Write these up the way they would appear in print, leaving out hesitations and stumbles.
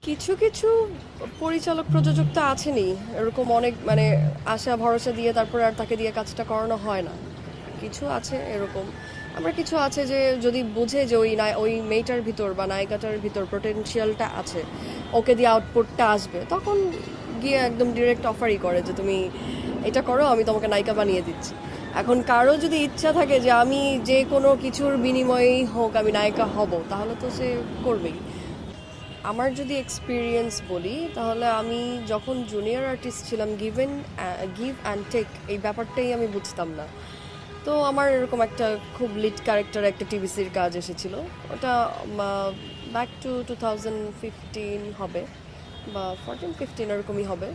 কিছু কিছু পরিচালক প্রযোজক তো আছেনই, এরকম অনেক মানে আশা ভরসা দিয়ে তারপরে আর তাকে দিয়ে কাজটা করানো হয় না। কিছু আছে এরকম, আবার কিছু আছে যে যদি বুঝে যে ওই মেয়েটার ভিতর বা নায়িকাটার ভিতর পোটেনশিয়ালটা আছে, ওকে দিয়ে আউটপুটটা আসবে, তখন গিয়ে একদম ডিরেক্ট অফারই করে যে তুমি এটা করো, আমি তোমাকে নায়িকা বানিয়ে দিচ্ছি। এখন কারো যদি ইচ্ছা থাকে যে আমি যে কোনো কিছুর বিনিময়েই হোক আমি নায়িকা হব, তাহলে তো সে করবেই। আমার যদি এক্সপিরিয়েন্স বলি, তাহলে আমি যখন জুনিয়র আর্টিস্ট ছিলাম, গিভ অ্যান্ড টেক এই ব্যাপারটাই আমি বুঝতাম না। তো আমার এরকম একটা খুব লিড ক্যারেক্টার একটা টিভিসির কাজ এসেছিল। ওটা ব্যাক টু 2015 হবে, বা 14-15 এরকমই হবে।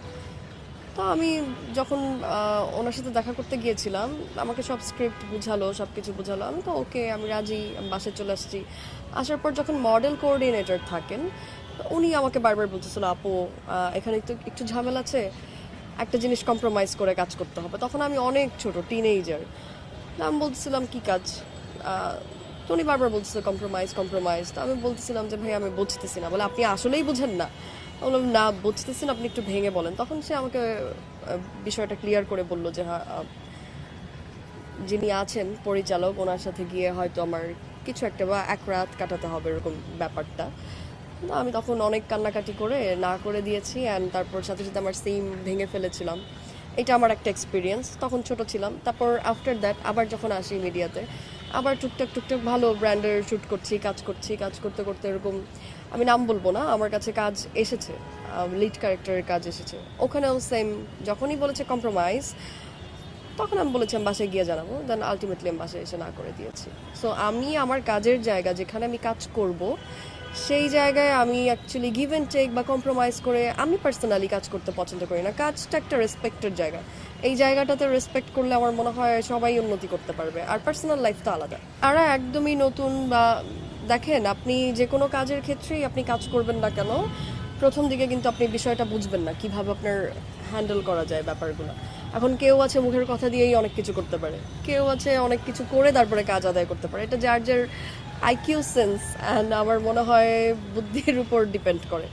তো আমি যখন ওনার সাথে দেখা করতে গিয়েছিলাম, আমাকে সব স্ক্রিপ্ট বুঝালো, সব কিছু বুঝালো, আমি তো ওকে, আমি রাজি, আমি বাসায় চলে আসছি। আসার পর যখন মডেল কোঅর্ডিনেটর থাকেন, তো উনি আমাকে বারবার বলতেছিল, আপু এখানে একটু একটু ঝামেলা আছে, একটা জিনিস কম্প্রোমাইজ করে কাজ করতে হবে। তখন আমি অনেক ছোট টিনেজার, আমি বলতেছিলাম কি কাজ? তো উনি বারবার বলতেছিল কম্প্রোমাইজ কম্প্রোমাইজ। তো আমি বলতেছিলাম যে ভাই আমি বুঝতেছি না। বলে আপনি আসলেই বুঝেন না? আমি বললাম না বুঝতেছি না, আপনি একটু ভেঙে বলেন। তখন সে আমাকে বিষয়টা ক্লিয়ার করে বলল যে হ্যাঁ, যিনি আছেন পরিচালক, ওনার সাথে গিয়ে হয়তো আমার কিছু একটা বা এক রাত কাটাতে হবে, এরকম ব্যাপারটা। না, আমি তখন অনেক কান্নাকাটি করে না করে দিয়েছি, অ্যান্ড তারপর সাথে সাথে আমার সিম ভেঙে ফেলেছিলাম। এটা আমার একটা এক্সপিরিয়েন্স, তখন ছোট ছিলাম। তারপর আফটার দ্যাট আবার যখন আসি মিডিয়াতে, আবার টুকটাক টুকটাক ভালো ব্র্যান্ডের শ্যুট করছি, কাজ করছি, কাজ করতে করতে এরকম, আমি নাম বলবো না, আমার কাছে কাজ এসেছে, লিড ক্যারেক্টারের কাজ এসেছে। ওখানেও সেম, যখনই বলেছে কম্প্রোমাইজ, তখন আমি বলেছিলাম বাসায় গিয়ে জানাবো, দেন আলটিমেটলি আমি বাসায় এসে না করে দিয়েছি। সো আমি আমার কাজের জায়গা যেখানে আমি কাজ করব, সেই জায়গায় আমি অ্যাকচুয়ালি গিভ অ্যান্ড টেক বা কম্প্রোমাইজ করে আমি পার্সোনালি কাজ করতে পছন্দ করি না। কাজটা একটা রেসপেক্টের জায়গা, এই জায়গাটাতে রেসপেক্ট করলে আমার মনে হয় সবাই উন্নতি করতে পারবে। আর পার্সোনাল লাইফ তো আলাদা। আর একদমই নতুন বা দেখেন, আপনি যে কোনো কাজের ক্ষেত্রেই আপনি কাজ করবেন না কেন, প্রথম দিকে কিন্তু আপনি বিষয়টা বুঝবেন না কিভাবে আপনার হ্যান্ডেল করা যায় ব্যাপারগুলো। এখন কেউ আছে মুখের কথা দিয়েই অনেক কিছু করতে পারে, কেউ আছে অনেক কিছু করে তারপরে কাজ আদায় করতে পারে। এটা যার যার আইকিউ সেন্স অ্যান্ড আমার মনে হয় বুদ্ধির উপর ডিপেন্ড করে।